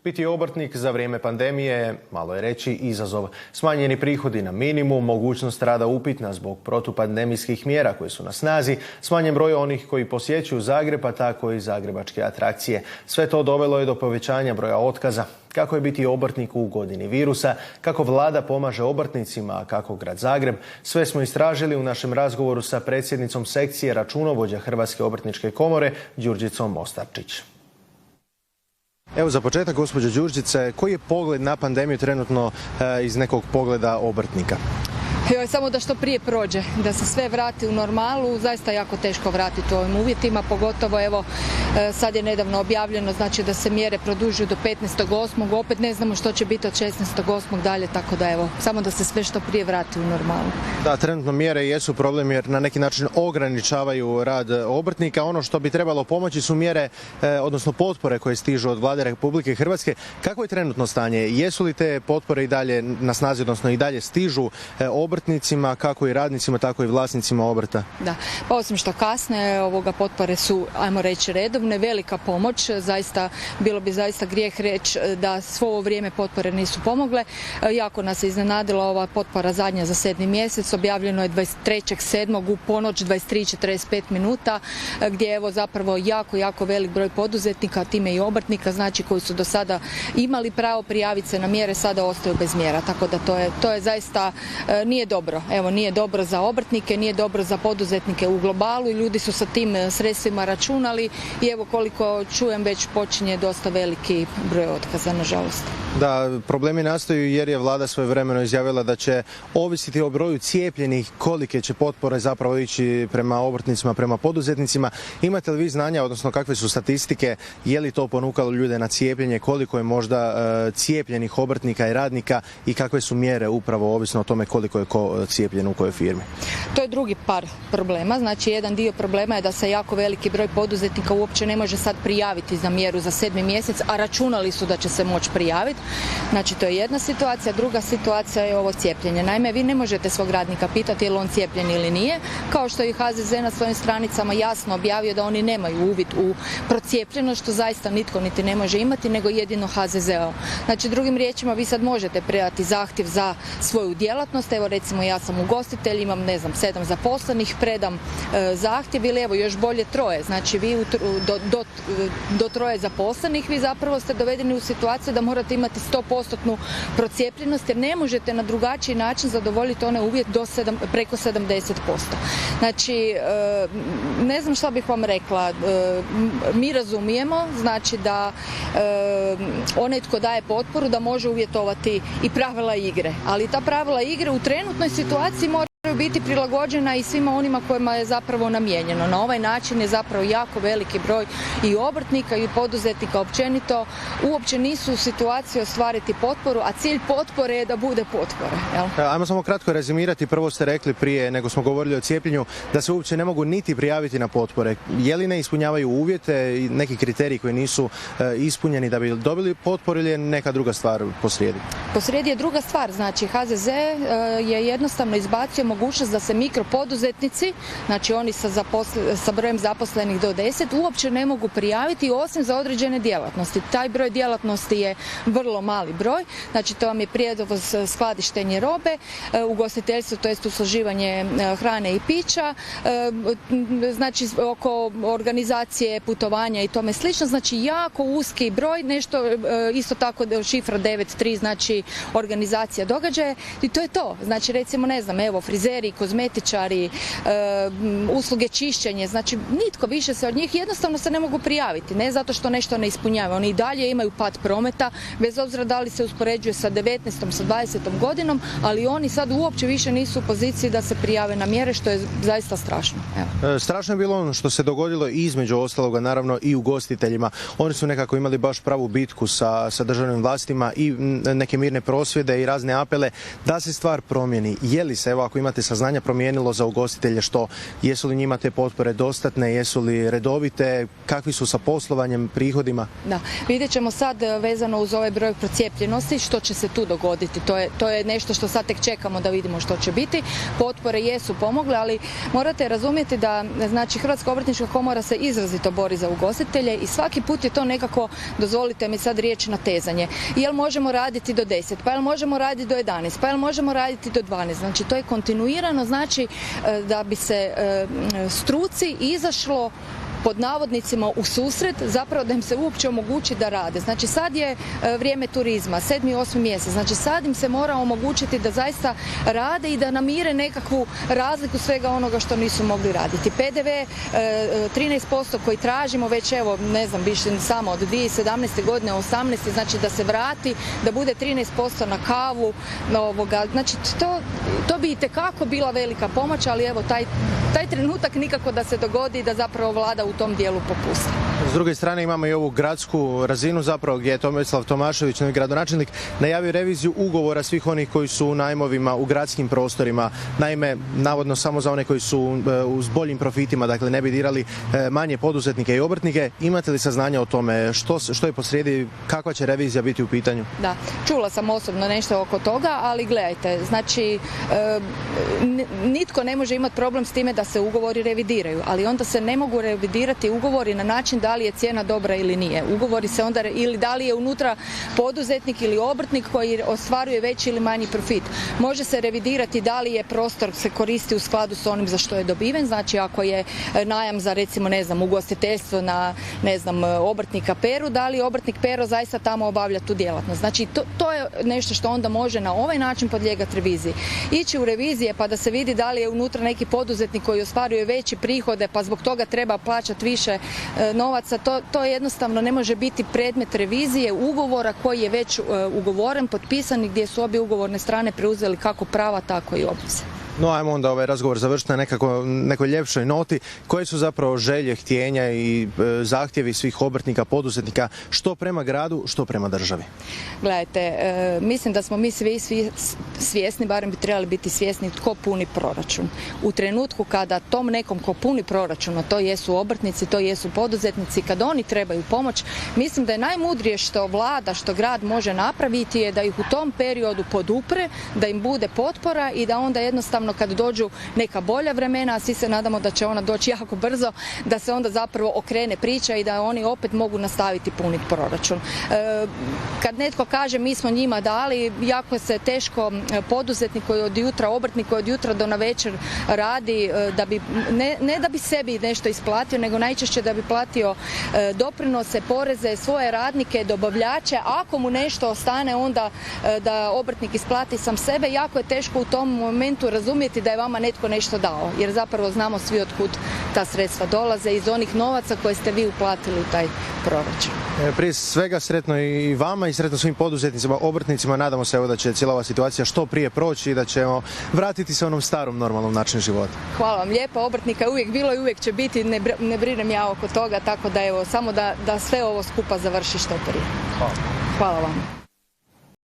Biti obrtnik za vrijeme pandemije, malo je reći, izazov. Smanjeni prihodi na minimum, mogućnost rada upitna zbog protupandemijskih mjera koje su na snazi, smanjen broj onih koji posjećuju Zagreb, a tako i zagrebačke atrakcije. Sve to dovelo je do povećanja broja otkaza. Kako je biti obrtnik u godini virusa, kako vlada pomaže obrtnicima, a kako grad Zagreb, sve smo istražili u našem razgovoru sa predsjednicom sekcije računovođa Hrvatske obrtničke komore, Đurđicom Mostarčić. Evo za početak, gospođo Đurđice, koji je pogled na pandemiju trenutno iz nekog pogleda obrtnika? Samo da što prije prođe, da se sve vrati u normalu, zaista jako teško vratiti u ovim uvjetima, pogotovo evo sad je nedavno objavljeno znači da se mjere produžuju do 15.8. opet ne znamo što će biti od 16.8. dalje, tako da evo, samo da se sve što prije vrati u normalu. Da, trenutno mjere jesu problem jer na neki način ograničavaju rad obrtnika. Ono što bi trebalo pomoći su mjere, odnosno potpore koje stižu od Vlade Republike Hrvatske. Kako je trenutno stanje? Jesu li te potpore i dalje na snazi, odnosno i dalje stižu obrtnicima, kako i radnicima, tako i vlasnicima obrta? Da, pa osim što kasne, potpore su, ajmo reći, redovne, velika pomoć, zaista, bilo bi zaista grijeh reći da svo ovo vrijeme potpore nisu pomogle. Jako nas je iznenadila ova potpora zadnja za 7. mjesec, objavljeno je 23.7. u ponoć 23:45 minuta, gdje je evo zapravo jako velik broj poduzetnika, time i obrtnika, znači koji su do sada imali pravo prijaviti se na mjere, sada ostaju bez mjera, tako da to je zaista nije dobro. Evo, nije dobro za obrtnike, nije dobro za poduzetnike u globalu i ljudi su sa tim sredstvima računali i evo koliko čujem već počinje dosta veliki broj otkaza, nažalost. Da, problemi nastaju jer je vlada svojevremeno izjavila da će ovisiti o broju cijepljenih kolike će potpore zapravo ići prema obrtnicima, prema poduzetnicima. Imate li vi znanja, odnosno kakve su statistike, je li to ponukalo ljude na cijepljenje, koliko je možda cijepljenih obrtnika i radnika i kakve su mjere upravo ovisno o tome koliko je ko cijepljen u kojoj firmi? To je drugi par problema. Znači, jedan dio problema je da se jako veliki broj poduzetnika uopće ne može sad prijaviti za mjeru za 7. mjesec, a računali su da će se moći prijaviti. Znači, to je jedna situacija. Druga situacija je ovo cijepljenje. Naime, vi ne možete svog radnika pitati je li on cijepljen ili nije, kao što je HZZ na svojim stranicama jasno objavio da oni nemaju uvid u procijepljenost, što zaista nitko niti ne može imati, nego jedino HZZO. Znači, drugim riječima, vi sad možete predati zahtjev za svoju djelatnost. Evo, recimo, ja sam ugostitelj, imam, 7 zaposlenih, predam zahtjev ili evo još bolje 3. Znači, vi do 3 zaposlenih vi zapravo ste dovedeni u situaciju da morate imati 100% procijepljenost jer ne možete na drugačiji način zadovoljiti onaj uvjet preko 70%. Znači, ne znam šta bih vam rekla. Mi razumijemo, znači da onaj tko daje potporu da može uvjetovati i pravila igre, ali ta pravila igre u trenutnoj situaciji moraju biti prilagođena i svima onima kojima je zapravo namijenjeno. Na ovaj način je zapravo jako veliki broj i obrtnika i poduzetnika općenito uopće nisu u situaciji ostvariti potporu, a cilj potpore je da bude potpore. Jel? Ajmo samo kratko rezimirati. Prvo ste rekli prije nego smo govorili o cijepljenju da se uopće ne mogu niti prijaviti na potpore. Je li ne ispunjavaju uvjete i neki kriteriji koji nisu ispunjeni da bi dobili potporu ili je neka druga stvar posrijedi? Posrijedi je druga stvar. Znači, HZZ je jednostavno izbacio mogućnost da se mikropoduzetnici, znači oni sa brojem zaposlenih do 10, uopće ne mogu prijaviti osim za određene djelatnosti. Taj broj djelatnosti je vrlo mali broj, znači to vam je prijevoz, skladištenje robe, ugostiteljstvo, to jest usluživanje hrane i pića, znači oko organizacije putovanja i tome slično, znači jako uski broj, nešto isto tako šifra 9.3, znači organizacija događaja i to je to. Znači, recimo, evo, frizeri, kozmetičari, usluge čišćenje, znači nitko više se od njih jednostavno se ne mogu prijaviti, ne zato što nešto ne ispunjavaju, oni i dalje imaju pad prometa, bez obzira da li se uspoređuje sa 19. sa 20. godinom, ali oni sad uopće više nisu u poziciji da se prijave na mjere, što je zaista strašno. Evo. Strašno je bilo ono što se dogodilo i između ostaloga, naravno i ugostiteljima. Oni su nekako imali baš pravu bitku sa državnim vlastima i neke mirne prosvjede i razne apele da se stvar promijeni. Je li se, evo ako imate saznanja, promijenilo za ugostitelje što? Jesu li njima te potpore dostatne, jesu li redovite, kakvi su sa poslovanjem, prihodima? Da, vidjet ćemo sad vezano uz ovaj broj procijepljenosti što će se tu dogoditi. To je nešto što sad tek čekamo da vidimo što će biti. Potpore jesu pomogle, ali morate razumjeti da znači Hrvatska obrtnička komora se izrazito bori za ugostitelje i svaki put je to nekako, dozvolite mi sad riječ, natezanje. Jel možemo raditi do 10, pa jel možemo raditi do 11, pa jel možemo raditi do 12. Znači to je kontinuirano, znači da bi se struci izašlo pod navodnicima u susret, zapravo da im se uopće omogući da rade. Znači sad je vrijeme turizma, 7. i 8. mjesec, znači sad im se mora omogućiti da zaista rade i da namire nekakvu razliku svega onoga što nisu mogli raditi. PDV 13% koji tražimo već, evo, ne znam, više samo od 2017. godine 18. znači da se vrati, da bude 13% na kavu, znači to bi itekako bila velika pomoć, ali evo taj trenutak nikako da se dogodi da zapravo vlada u tom dijelu popusti. S druge strane imamo i ovu gradsku razinu zapravo gdje je Tomislav Tomašević, novi gradonačelnik, najavio reviziju ugovora svih onih koji su u najmovima u gradskim prostorima. Naime, navodno samo za one koji su s boljim profitima, dakle ne bi dirali manje poduzetnike i obrtnike. Imate li saznanja o tome što je posrijedi, kakva će revizija biti u pitanju? Da, čula sam osobno nešto oko toga, ali gledajte, znači nitko ne može imati problem s time da se ugovori revidiraju, ali onda se ne mogu revidirati ugovori na način da li je cijena dobra ili nije. Ugovori se onda, ili da li je unutra poduzetnik ili obrtnik koji ostvaruje veći ili manji profit. Može se revidirati da li je prostor se koristi u skladu s onim za što je dobiven, znači ako je najam za recimo, ne znam, ugostiteljstvo na, ne znam, obrtnika Peru, da li obrtnik Pero zaista tamo obavlja tu djelatnost. Znači to je nešto što onda može na ovaj način podlijegati reviziji. Ići u revizije pa da se vidi da li je unutra neki poduzetnik koji ostvaruje veći prihode pa zbog toga treba plaćati više novaca, to jednostavno ne može biti predmet revizije ugovora koji je već ugovoren, potpisan i gdje su obje ugovorne strane preuzeli kako prava, tako i obveze. No, ajmo onda ovaj razgovor završiti na nekoj ljepšoj noti. Koje su zapravo želje, htjenja i zahtjevi svih obrtnika, poduzetnika, što prema gradu, što prema državi? Gledajte, mislim da smo mi svi svjesni, barem bi trebali biti svjesni tko puni proračun. U trenutku kada tom nekom ko puni proračun, a to jesu obrtnici, to jesu poduzetnici, kad oni trebaju pomoć, mislim da je najmudrije što vlada, što grad može napraviti je da ih u tom periodu podupre, da im bude potpora i da onda jednostavno kad dođu neka bolja vremena, a svi se nadamo da će ona doći jako brzo, da se onda zapravo okrene priča i da oni opet mogu nastaviti puniti proračun. Kad netko kaže mi smo njima dali, jako se teško poduzetnik koji od jutra, obrtnik koji od jutra do navečer radi, da bi, ne da bi sebi nešto isplatio, nego najčešće da bi platio doprinose, poreze, svoje radnike, dobavljače. Ako mu nešto ostane, onda da obrtnik isplati sam sebe, jako je teško u tom momentu razumjeti da je vama netko nešto dao, jer zapravo znamo svi otkud ta sredstva dolaze, iz onih novaca koje ste vi uplatili u taj proračun. Prije svega sretno i vama i sretno svim poduzetnicima, obrtnicima. Nadamo se da će cijela ova situacija što prije proći i da ćemo vratiti se onom starom normalnom načinu života. Hvala vam lijepo, obrtnika je uvijek bilo i uvijek će biti, ne brinem ja oko toga, tako da evo, samo da sve ovo skupa završi što prije. Hvala. Hvala vam.